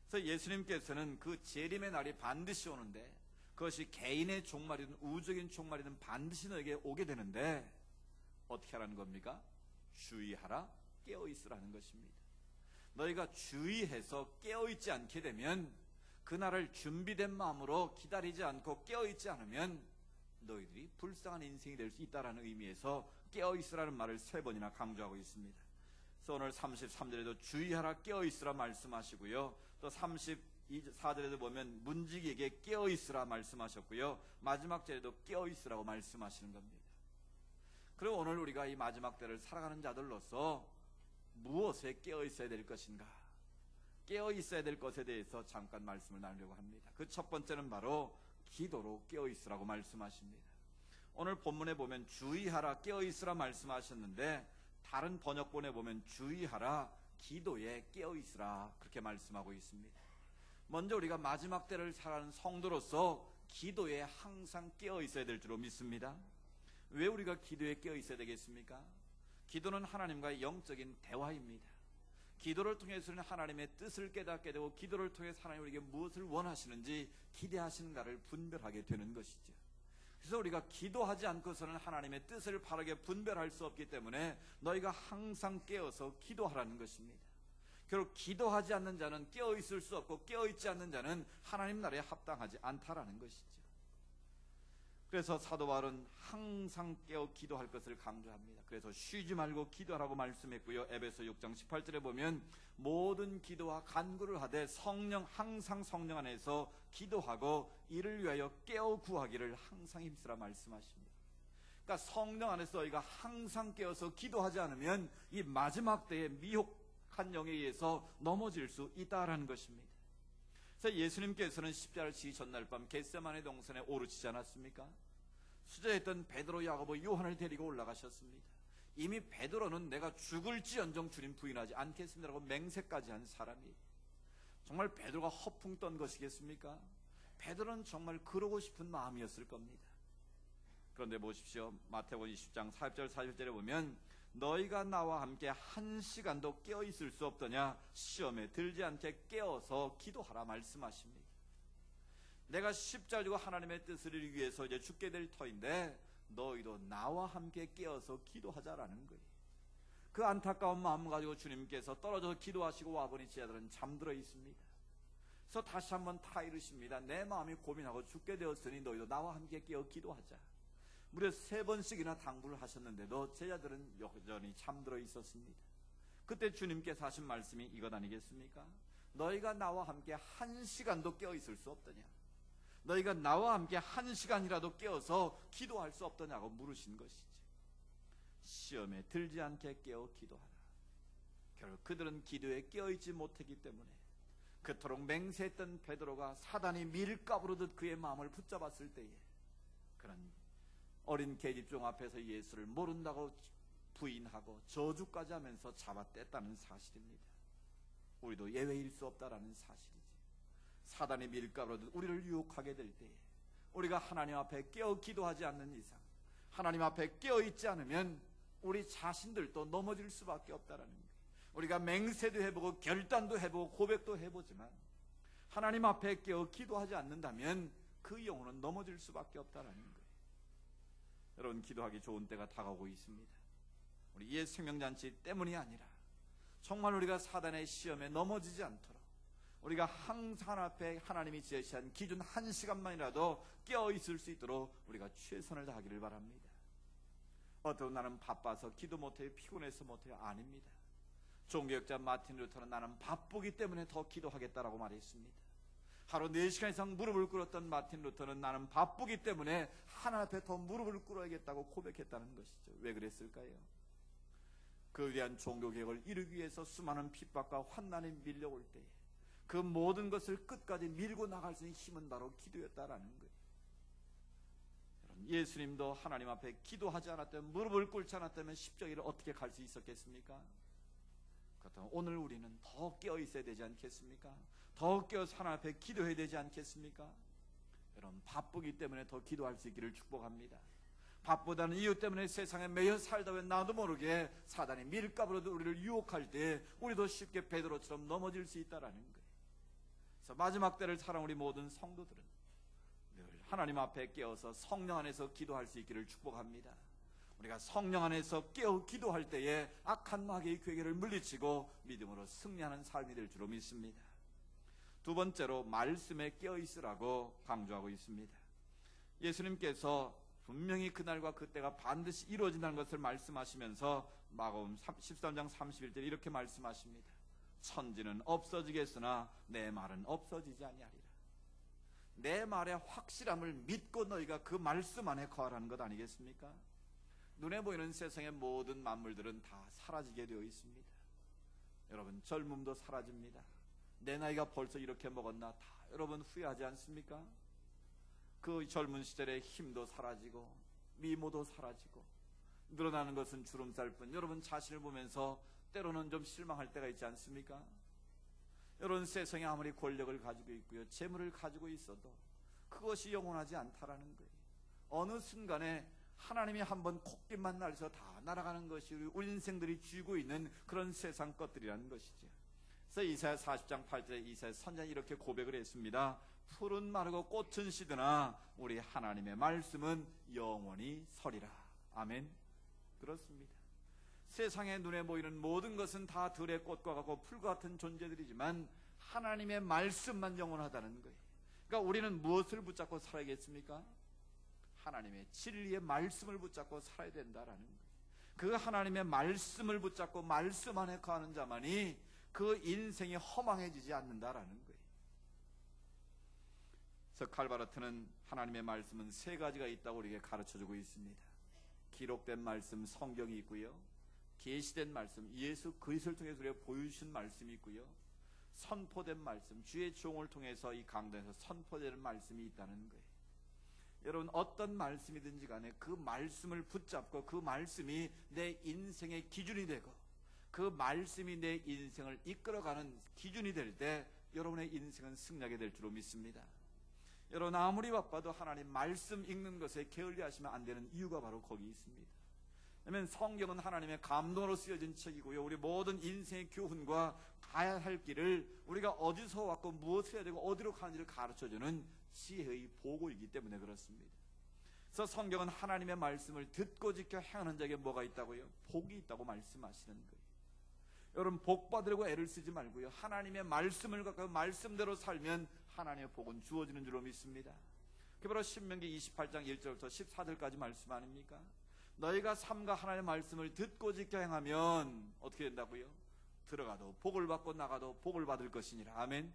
그래서 예수님께서는 그 재림의 날이 반드시 오는데, 그것이 개인의 종말이든 우주적인 종말이든 반드시 너에게 오게 되는데 어떻게 하라는 겁니까? 주의하라, 깨어있으라는 것입니다. 너희가 주의해서 깨어있지 않게 되면, 그날을 준비된 마음으로 기다리지 않고 깨어있지 않으면 너희들이 불쌍한 인생이 될 수 있다는 의미에서 깨어있으라는 말을 3번이나 강조하고 있습니다. 그래서 오늘 33절에도 주의하라, 깨어있으라 말씀하시고요, 또 34절에도 보면 문지기에게 깨어있으라 말씀하셨고요, 마지막 절에도 깨어있으라고 말씀하시는 겁니다. 그리고 오늘 우리가 이 마지막 때를 살아가는 자들로서 무엇에 깨어있어야 될 것인가, 깨어있어야 될 것에 대해서 잠깐 말씀을 나누려고 합니다. 그 첫 번째는 바로 기도로 깨어있으라고 말씀하십니다. 오늘 본문에 보면 주의하라, 깨어있으라 말씀하셨는데 다른 번역본에 보면 주의하라, 기도에 깨어있으라 그렇게 말씀하고 있습니다. 먼저 우리가 마지막 때를 살아가는 성도로서 기도에 항상 깨어있어야 될 줄로 믿습니다. 왜 우리가 기도에 깨어있어야 되겠습니까? 기도는 하나님과의 영적인 대화입니다. 기도를 통해서는 하나님의 뜻을 깨닫게 되고, 기도를 통해서 하나님 우리에게 무엇을 원하시는지 기대하시는가를 분별하게 되는 것이죠. 그래서 우리가 기도하지 않고서는 하나님의 뜻을 바르게 분별할 수 없기 때문에 너희가 항상 깨어서 기도하라는 것입니다. 결국 기도하지 않는 자는 깨어있을 수 없고, 깨어있지 않는 자는 하나님 나라에 합당하지 않다라는 것이죠. 그래서 사도 바울은 항상 깨어 기도할 것을 강조합니다. 그래서 쉬지 말고 기도하라고 말씀했고요, 에베소 6장 18절에 보면 모든 기도와 간구를 하되 항상 성령 안에서 기도하고 이를 위하여 깨어 구하기를 항상 힘쓰라 말씀하십니다. 그러니까 성령 안에서 너희가 항상 깨어서 기도하지 않으면 이 마지막 때에 미혹한 영에 의해서 넘어질 수 있다라는 것입니다. 그래서 예수님께서는 십자가를 지기 전날 밤 겟세마네 동산에 오르시지 않았습니까? 수저했던 베드로, 야고보, 요한을 데리고 올라가셨습니다. 이미 베드로는 내가 죽을지언정 주님 부인하지 않겠습니다라고 맹세까지 한 사람이, 정말 베드로가 허풍 떤 것이겠습니까? 베드로는 정말 그러고 싶은 마음이었을 겁니다. 그런데 보십시오, 마태복음 20장 40절 41절에 보면 너희가 나와 함께 한 시간도 깨어있을 수 없더냐, 시험에 들지 않게 깨어서 기도하라 말씀하십니다. 내가 십자가 지고 하나님의 뜻을 이루기 위해서 이제 죽게 될 터인데 너희도 나와 함께 깨어서 기도하자라는 거예요. 그 안타까운 마음 가지고 주님께서 떨어져서 기도하시고 와보니 제자들은 잠들어 있습니다. 그래서 다시 한번 타이르십니다. 내 마음이 고민하고 죽게 되었으니 너희도 나와 함께 깨어 기도하자. 무려 3번씩이나 당부를 하셨는데도 제자들은 여전히 잠들어 있었습니다. 그때 주님께서 하신 말씀이 이것 아니겠습니까? 너희가 나와 함께 1시간도 깨어 있을 수 없더냐? 너희가 나와 함께 1시간이라도 깨어서 기도할 수 없더냐고 물으신 것이지. 시험에 들지 않게 깨어 기도하라. 결국 그들은 기도에 깨어있지 못했기 때문에 그토록 맹세했던 베드로가 사단이 밀가부르듯 그의 마음을 붙잡았을 때에 그런 어린 계집종 앞에서 예수를 모른다고 부인하고 저주까지 하면서 잡아뗐다는 사실입니다. 우리도 예외일 수 없다라는 사실이지. 사단이 밀가부르듯 우리를 유혹하게 될 때에 우리가 하나님 앞에 깨어 기도하지 않는 이상, 하나님 앞에 깨어 있지 않으면 우리 자신들도 넘어질 수밖에 없다라는 거예요. 우리가 맹세도 해보고 결단도 해보고 고백도 해보지만 하나님 앞에 깨어 기도하지 않는다면 그 영혼은 넘어질 수밖에 없다라는 거예요. 여러분, 기도하기 좋은 때가 다가오고 있습니다. 우리 옛 생명잔치 때문이 아니라 정말 우리가 사단의 시험에 넘어지지 않도록 우리가 항상 앞에 하나님이 제시한 기준 1시간만이라도 깨어 있을 수 있도록 우리가 최선을 다하기를 바랍니다. 어떤 나는 바빠서 기도 못해요, 피곤해서 못해요. 아닙니다. 종교학자 마틴 루터는 나는 바쁘기 때문에 더 기도하겠다라고 말했습니다. 하루 4시간 이상 무릎을 꿇었던 마틴 루터는 나는 바쁘기 때문에 하나님 앞에 더 무릎을 꿇어야겠다고 고백했다는 것이죠. 왜 그랬을까요? 그에 대한 종교개혁을 이루기 위해서 수많은 핍박과 환난이 밀려올 때에 그 모든 것을 끝까지 밀고 나갈 수 있는 힘은 바로 기도였다라는 거예요. 여러분, 예수님도 하나님 앞에 기도하지 않았다면, 무릎을 꿇지 않았다면 십자가를 어떻게 갈 수 있었겠습니까? 그렇다면 오늘 우리는 더 깨어 있어야 되지 않겠습니까? 더 깨어서 하나님 앞에 기도해야 되지 않겠습니까? 여러분, 바쁘기 때문에 더 기도할 수 있기를 축복합니다. 바쁘다는 이유 때문에 세상에 매여 살다 보면 나도 모르게 사단이 밀가부로도 우리를 유혹할 때 우리도 쉽게 베드로처럼 넘어질 수 있다라는 거예요. 그래서 마지막 때를 살아온 우리 모든 성도들은 늘 하나님 앞에 깨어서 성령 안에서 기도할 수 있기를 축복합니다. 우리가 성령 안에서 깨어 기도할 때에 악한 마귀의 괴계를 물리치고 믿음으로 승리하는 삶이 될 줄로 믿습니다. 두 번째로 말씀에 깨어 있으라고 강조하고 있습니다. 예수님께서 분명히 그날과 그때가 반드시 이루어진다는 것을 말씀하시면서 마가복음 13장 31절 이렇게 말씀하십니다. 천지는 없어지겠으나 내 말은 없어지지 아니하리라. 내 말의 확실함을 믿고 너희가 그 말씀 안에 거하라는 것 아니겠습니까? 눈에 보이는 세상의 모든 만물들은 다 사라지게 되어 있습니다. 여러분, 젊음도 사라집니다. 내 나이가 벌써 이렇게 먹었나 다 여러분 후회하지 않습니까? 그 젊은 시절의 힘도 사라지고 미모도 사라지고 늘어나는 것은 주름살뿐. 여러분 자신을 보면서 때로는 좀 실망할 때가 있지 않습니까? 여러분, 세상에 아무리 권력을 가지고 있고요, 재물을 가지고 있어도 그것이 영원하지 않다라는 거예요. 어느 순간에 하나님이 한번 콧깃만 날려서 다 날아가는 것이 우리 인생들이 쥐고 있는 그런 세상 것들이라는 것이죠. 그래서 이사야 40장 8절에 이사야 선지자는 이렇게 고백을 했습니다. 풀은 마르고 꽃은 시드나 우리 하나님의 말씀은 영원히 서리라. 아멘. 그렇습니다. 세상의 눈에 보이는 모든 것은 다 들의 꽃과 같고 풀과 같은 존재들이지만 하나님의 말씀만 영원하다는 거예요. 그러니까 우리는 무엇을 붙잡고 살아야겠습니까? 하나님의 진리의 말씀을 붙잡고 살아야 된다라는 거예요. 그 하나님의 말씀을 붙잡고 말씀 안에 거하는 자만이 그 인생이 허망해지지 않는다라는 거예요. 그래서 칼바르트는 하나님의 말씀은 세 가지가 있다고 우리에게 가르쳐주고 있습니다. 기록된 말씀 성경이 있고요, 계시된 말씀 예수 그리스도를 통해서 우리가 보여주신 말씀이 있고요, 선포된 말씀 주의 종을 통해서 이 강단에서 선포되는 말씀이 있다는 거예요. 여러분, 어떤 말씀이든지 간에 그 말씀을 붙잡고 그 말씀이 내 인생의 기준이 되고 그 말씀이 내 인생을 이끌어가는 기준이 될 때 여러분의 인생은 승리하게 될 줄로 믿습니다. 여러분, 아무리 바빠도 하나님 말씀 읽는 것에 게을리하시면 안 되는 이유가 바로 거기 있습니다. 왜냐하면 성경은 하나님의 감동으로 쓰여진 책이고요, 우리 모든 인생의 교훈과 가야 할 길을 우리가 어디서 왔고 무엇을 해야 되고 어디로 가는지를 가르쳐주는 지혜의 보고이기 때문에 그렇습니다. 그래서 성경은 하나님의 말씀을 듣고 지켜 행하는 자에게 뭐가 있다고요? 복이 있다고 말씀하시는 거예요. 여러분, 복 받으려고 애를 쓰지 말고요, 하나님의 말씀을 갖고 말씀대로 살면 하나님의 복은 주어지는 줄로 믿습니다. 그게 바로 신명기 28장 1절부터 14절까지 말씀 아닙니까? 너희가 삼가 하나님의 말씀을 듣고 지켜 행하면 어떻게 된다고요? 들어가도 복을 받고 나가도 복을 받을 것이니라. 아멘.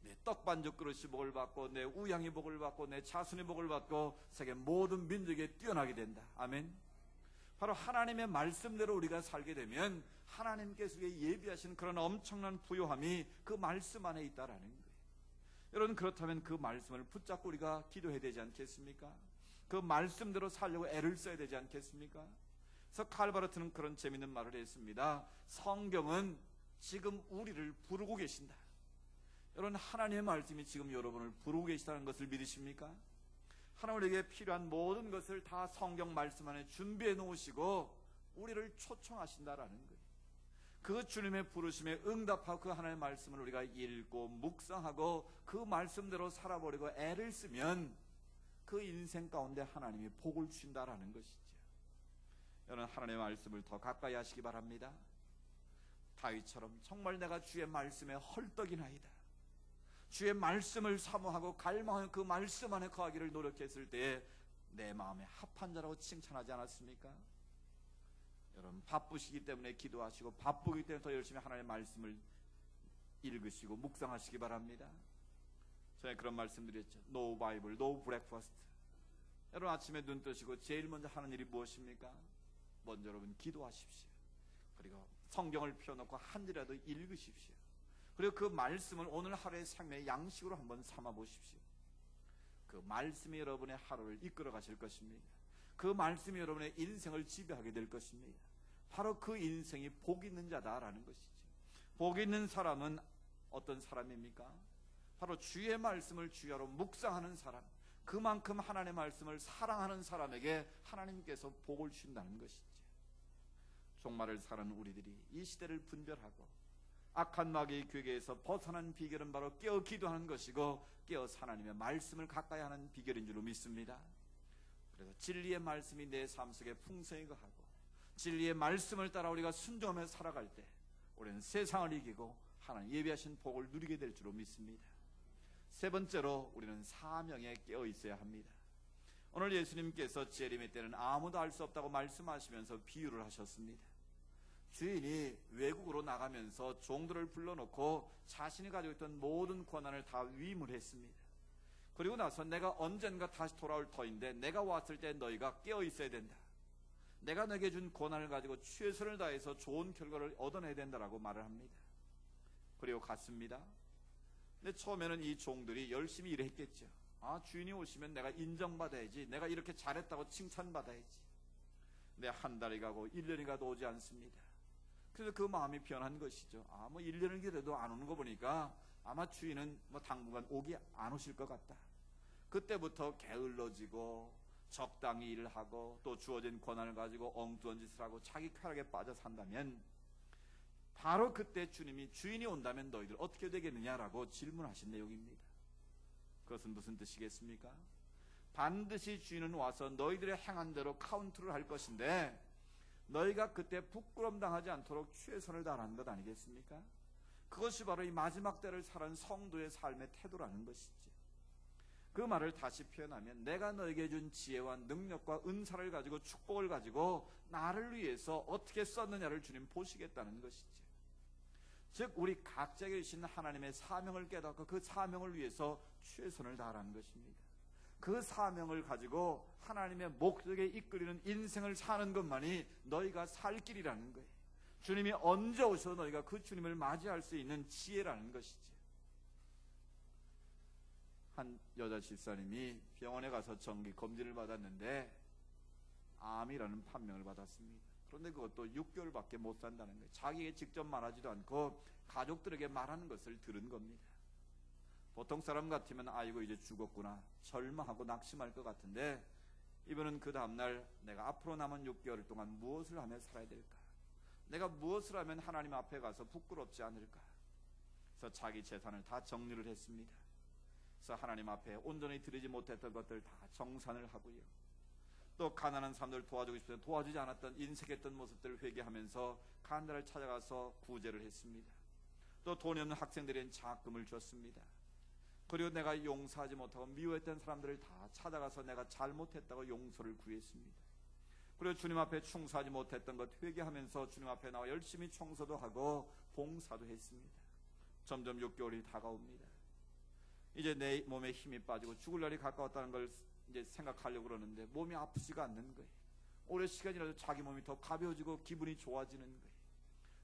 내 떡반죽 그릇이 복을 받고 내 우양이 복을 받고 내 자손이 복을 받고 세계 모든 민족에 뛰어나게 된다. 아멘. 바로 하나님의 말씀대로 우리가 살게 되면 하나님께서 예비하신 그런 엄청난 부요함이 그 말씀 안에 있다라는 거예요. 여러분, 그렇다면 그 말씀을 붙잡고 우리가 기도해야 되지 않겠습니까? 그 말씀대로 살려고 애를 써야 되지 않겠습니까? 그래서 칼바르트는 그런 재밌는 말을 했습니다. 성경은 지금 우리를 부르고 계신다. 여러분, 하나님의 말씀이 지금 여러분을 부르고 계시다는 것을 믿으십니까? 하나님에게 필요한 모든 것을 다 성경 말씀 안에 준비해 놓으시고 우리를 초청하신다라는 거예요. 그 주님의 부르심에 응답하고 그 하나님의 말씀을 우리가 읽고 묵상하고 그 말씀대로 살아보려고 애를 쓰면 그 인생 가운데 하나님이 복을 주신다라는 것이죠. 여러분, 하나님의 말씀을 더 가까이 하시기 바랍니다. 다윗처럼 정말 내가 주의 말씀에 헐떡이나이다, 주의 말씀을 사모하고 갈망하여 그 말씀 안에 거하기를 노력했을 때에 내 마음에 합한 자라고 칭찬하지 않았습니까? 여러분, 바쁘시기 때문에 기도하시고 바쁘기 때문에 더 열심히 하나님의 말씀을 읽으시고 묵상하시기 바랍니다. 저희 그런 말씀드렸죠. No Bible, no breakfast. 여러분, 아침에 눈 뜨시고 제일 먼저 하는 일이 무엇입니까? 먼저 여러분 기도하십시오. 그리고 성경을 펴놓고 한 절이라도 읽으십시오. 그리고 그 말씀을 오늘 하루의 삶의 양식으로 한번 삼아 보십시오. 그 말씀이 여러분의 하루를 이끌어 가실 것입니다. 그 말씀이 여러분의 인생을 지배하게 될 것입니다. 바로 그 인생이 복 있는 자다라는 것이죠. 복 있는 사람은 어떤 사람입니까? 바로 주의 말씀을 주야로 묵상하는 사람, 그만큼 하나님의 말씀을 사랑하는 사람에게 하나님께서 복을 주신다는 것이죠. 종말을 사는 우리들이 이 시대를 분별하고 악한 마귀의 괴계에서 벗어난 비결은 바로 깨어 기도하는 것이고 깨어서 하나님의 말씀을 가까이 하는 비결인 줄로 믿습니다. 그래서 진리의 말씀이 내 삶 속에 풍성히 거하고 진리의 말씀을 따라 우리가 순종하며 살아갈 때 우리는 세상을 이기고 하나님 예비하신 복을 누리게 될 줄로 믿습니다. 세 번째로 우리는 사명에 깨어 있어야 합니다. 오늘 예수님께서 재림의 때는 아무도 알 수 없다고 말씀하시면서 비유를 하셨습니다. 주인이 외국으로 나가면서 종들을 불러놓고 자신이 가지고 있던 모든 권한을 다 위임을 했습니다. 그리고 나서 내가 언젠가 다시 돌아올 터인데 내가 왔을 때 너희가 깨어 있어야 된다. 내가 너에게 준 권한을 가지고 최선을 다해서 좋은 결과를 얻어내야 된다라고 말을 합니다. 그리고 갔습니다. 근데 처음에는 이 종들이 열심히 일했겠죠. 아, 주인이 오시면 내가 인정받아야지, 내가 이렇게 잘했다고 칭찬받아야지. 근데 한 달이 가고 1년이 가도 오지 않습니다. 그래서 그 마음이 변한 것이죠. 아, 뭐 1년을 기다려도 안 오는 거 보니까 아마 주인은 뭐 당분간 안 오실 것 같다. 그때부터 게을러지고 적당히 일을 하고 또 주어진 권한을 가지고 엉뚱한 짓을 하고 자기 쾌락에 빠져 산다면 바로 그때 주님이 주인이 온다면 너희들 어떻게 되겠느냐라고 질문하신 내용입니다. 그것은 무슨 뜻이겠습니까? 반드시 주인은 와서 너희들의 행한 대로 카운트를 할 것인데 너희가 그때 부끄럼 당하지 않도록 최선을 다하는 것 아니겠습니까? 그것이 바로 이 마지막 때를 살아온 성도의 삶의 태도라는 것이죠. 그 말을 다시 표현하면 내가 너에게 준 지혜와 능력과 은사를 가지고 축복을 가지고 나를 위해서 어떻게 썼느냐를 주님 보시겠다는 것이죠. 즉 우리 각자에게 주신 하나님의 사명을 깨닫고 그 사명을 위해서 최선을 다하라는 것입니다. 그 사명을 가지고 하나님의 목적에 이끌리는 인생을 사는 것만이 너희가 살 길이라는 거예요. 주님이 언제 오셔도 너희가 그 주님을 맞이할 수 있는 지혜라는 것이죠. 한 여자 집사님이 병원에 가서 정기 검진을 받았는데 암이라는 판명을 받았습니다. 그런데 그것도 6개월밖에 못 산다는 거예요. 자기에게 직접 말하지도 않고 가족들에게 말하는 것을 들은 겁니다. 보통 사람 같으면 아이고 이제 죽었구나 절망하고 낙심할 것 같은데 이분은 그 다음날 내가 앞으로 남은 6개월 동안 무엇을 하며 살아야 될까? 내가 무엇을 하면 하나님 앞에 가서 부끄럽지 않을까? 그래서 자기 재산을 다 정리를 했습니다. 그래서 하나님 앞에 온전히 드리지 못했던 것들 다 정산을 하고요. 또 가난한 사람들 도와주고 싶어서 도와주지 않았던 인색했던 모습들을 회개하면서 간다를 찾아가서 구제를 했습니다. 또 돈이 없는 학생들에겐 장학금을 줬습니다. 그리고 내가 용서하지 못하고 미워했던 사람들을 다 찾아가서 내가 잘못했다고 용서를 구했습니다. 그리고 주님 앞에 충성하지 못했던 것 회개하면서 주님 앞에 나와 열심히 청소도 하고 봉사도 했습니다. 점점 6개월이 다가옵니다. 이제 내 몸에 힘이 빠지고 죽을 날이 가까웠다는 걸 이제 생각하려고 그러는데 몸이 아프지가 않는 거예요. 오래 시간이라도 자기 몸이 더 가벼워지고 기분이 좋아지는 거예요.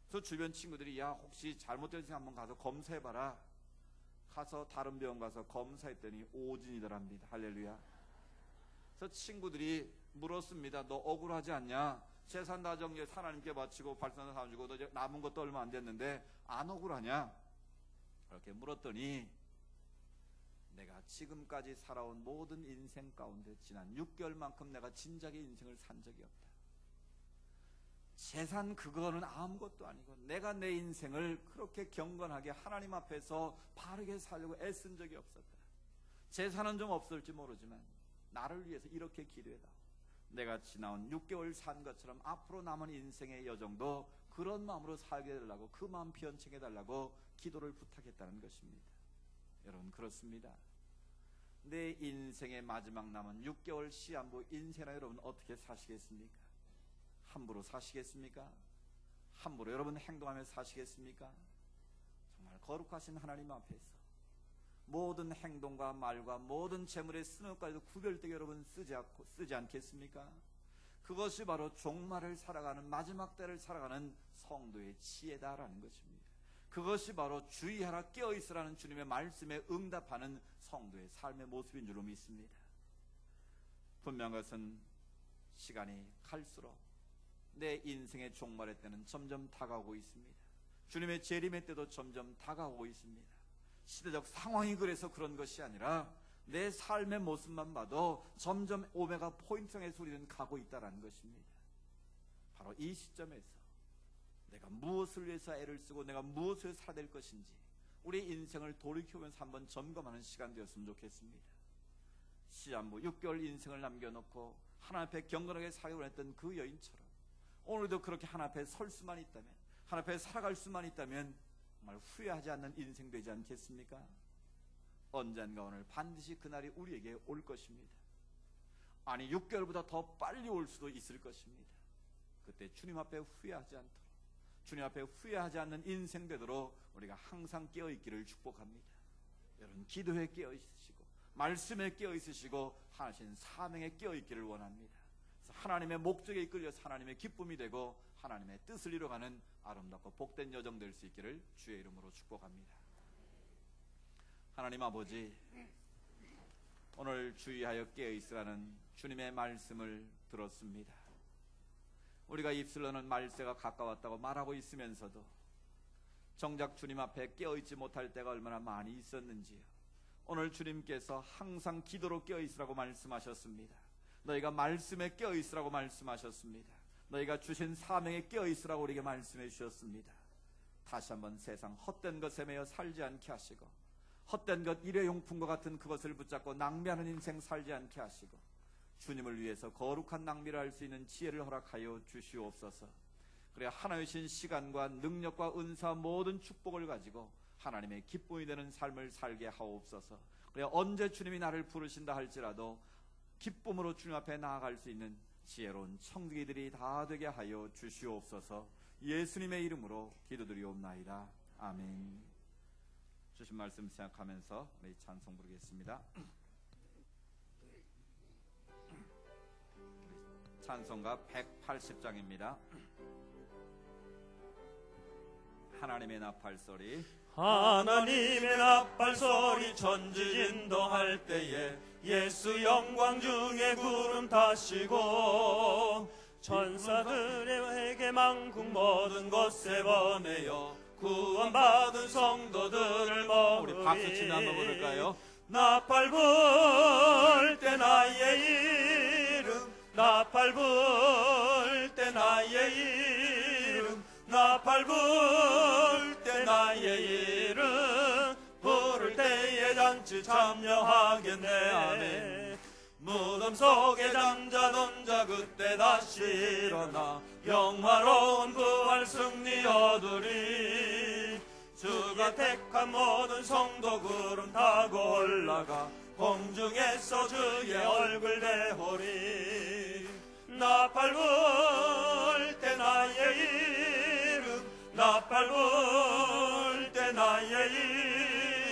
그래서 주변 친구들이 야 혹시 잘못된 생 한번 가서 검사해봐라. 가서 다른 병원 가서 검사했더니 오진이더랍니다. 할렐루야. 그래서 친구들이 물었습니다. 너 억울하지 않냐? 재산 다 정리해 하나님께 바치고 발산을 사주고 너 남은 것도 얼마 안 됐는데 안 억울하냐? 그렇게 물었더니 내가 지금까지 살아온 모든 인생 가운데 지난 6개월만큼 내가 진작에 인생을 산 적이 없다. 재산 그거는 아무것도 아니고 내가 내 인생을 그렇게 경건하게 하나님 앞에서 바르게 살려고 애쓴 적이 없었다. 재산은 좀 없을지 모르지만 나를 위해서 이렇게 기도해다. 내가 지나온 6개월 산 것처럼 앞으로 남은 인생의 여정도 그런 마음으로 살게 해달라고 그 마음 변증해 달라고 기도를 부탁했다는 것입니다. 여러분 그렇습니다. 내 인생의 마지막 남은 6개월 시한부 인생을 여러분 어떻게 사시겠습니까? 함부로 사시겠습니까? 함부로 여러분 행동하며 사시겠습니까? 정말 거룩하신 하나님 앞에서 모든 행동과 말과 모든 재물의 쓰는 것까지도 구별되게 여러분 쓰지 않겠습니까? 그것이 바로 종말을 살아가는 마지막 때를 살아가는 성도의 지혜다라는 것입니다. 그것이 바로 주의하라 깨어있으라는 주님의 말씀에 응답하는 성도의 삶의 모습인 줄로 믿습니다. 분명한 것은 시간이 갈수록 내 인생의 종말의 때는 점점 다가오고 있습니다. 주님의 재림의 때도 점점 다가오고 있습니다. 시대적 상황이 그래서 그런 것이 아니라 내 삶의 모습만 봐도 점점 오메가 포인트상에서 우리는 가고 있다는 것입니다. 바로 이 시점에서 내가 무엇을 위해서 애를 쓰고 내가 무엇을 위해서 살아야 될 것인지 우리 인생을 돌이켜보면서 한번 점검하는 시간 되었으면 좋겠습니다. 시한부 6개월 인생을 남겨놓고 하나님 앞에 경건하게 살기로 했던 그 여인처럼 오늘도 그렇게 하나님 앞에 설 수만 있다면 하나님 앞에 살아갈 수만 있다면 정말 후회하지 않는 인생 되지 않겠습니까? 언젠가 오늘 반드시 그날이 우리에게 올 것입니다. 아니 6개월보다 더 빨리 올 수도 있을 것입니다. 그때 주님 앞에 후회하지 않도록 주님 앞에 후회하지 않는 인생 되도록 우리가 항상 깨어있기를 축복합니다. 여러분 기도에 깨어있으시고 말씀에 깨어있으시고 하나님 사명에 깨어있기를 원합니다. 그래서 하나님의 목적에 이끌려서 하나님의 기쁨이 되고 하나님의 뜻을 이뤄가는 아름답고 복된 여정 될 수 있기를 주의 이름으로 축복합니다. 하나님 아버지, 오늘 주의하여 깨어있으라는 주님의 말씀을 들었습니다. 우리가 입술로는 말세가 가까웠다고 말하고 있으면서도 정작 주님 앞에 깨어있지 못할 때가 얼마나 많이 있었는지요. 오늘 주님께서 항상 기도로 깨어있으라고 말씀하셨습니다. 너희가 말씀에 깨어있으라고 말씀하셨습니다. 너희가 주신 사명에 깨어있으라고 우리에게 말씀해 주셨습니다. 다시 한번 세상 헛된 것에 매여 살지 않게 하시고 헛된 것 일회용품과 같은 그것을 붙잡고 낭비하는 인생 살지 않게 하시고 주님을 위해서 거룩한 낭비를 할 수 있는 지혜를 허락하여 주시옵소서. 그래 하나님이신 시간과 능력과 은사 모든 축복을 가지고 하나님의 기쁨이 되는 삶을 살게 하옵소서. 그래 언제 주님이 나를 부르신다 할지라도 기쁨으로 주님 앞에 나아갈 수 있는 지혜로운 청지기들이 다 되게 하여 주시옵소서. 예수님의 이름으로 기도드리옵나이다. 아멘. 주신 말씀 생각하면서 우리 찬송 부르겠습니다. 찬송가 180장입니다. 하나님의 나팔소리 하나님의 나팔소리 천지진동할 때에 예수 영광 중에 구름 타시고 천사들에게 만국 모든 곳에 보내어 구원받은 성도들을 모으리. 우리 박수 치며 한번 부를까요? 나팔 불 때 나의 이름 나팔 불 때 나의 이름 나팔 불 때 나의 이름 부를 때에 잔치 참여하겠네. 아멘. 무덤 속에 잠자던 자 그때 다시 일어나 영화로운 부활 승리 얻으리. 주가 택한 모든 성도 구름 타고 올라가 공중에서 주의 얼굴 배우리. 나팔 불 때 나의 이름 나팔 불 때 나의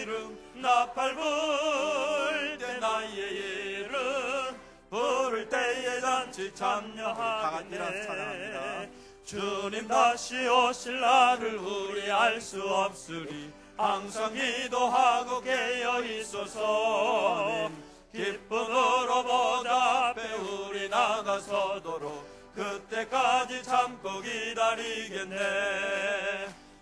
이름 나팔 불 때 나의 이름 부를 때에 잔치 참여하겠네. 찬양합니다. 주님 다시 오실 날을 우리 알 수 없으리 항상 기도하고 깨어 있소서. 기쁨으로 보답해 우리 나가서도록 그때까지 참고 기다리겠네.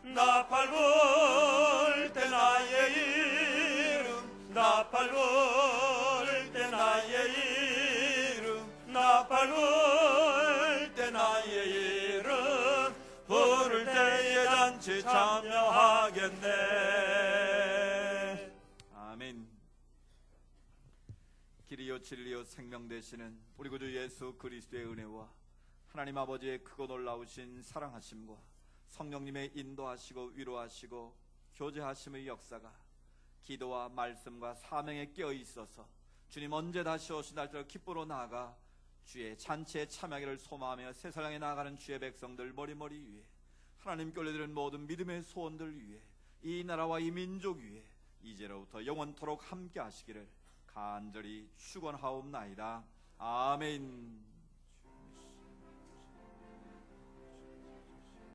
나팔 불 때 나의 이름 나팔 불 때 나의 이름 나팔 불 때 나의 이름 부를 때에 잔치 참여하겠네. 아멘. 길이요 진리요 생명 되시는 우리 구주 예수 그리스도의 은혜와 하나님 아버지의 크고 놀라우신 사랑하심과 성령님의 인도하시고 위로하시고 교제하심의 역사가 기도와 말씀과 사명에 깨어 있어서 주님 언제 다시 오시날지를 기쁨으로 나아가 주의 잔치에 참여하기를 소망하며 세상에 나아가는 주의 백성들 머리머리 위에 하나님께 올려드리는 모든 믿음의 소원들 위에 이 나라와 이 민족 위에 이제로부터 영원토록 함께 하시기를 간절히 축원하옵나이다. 아멘.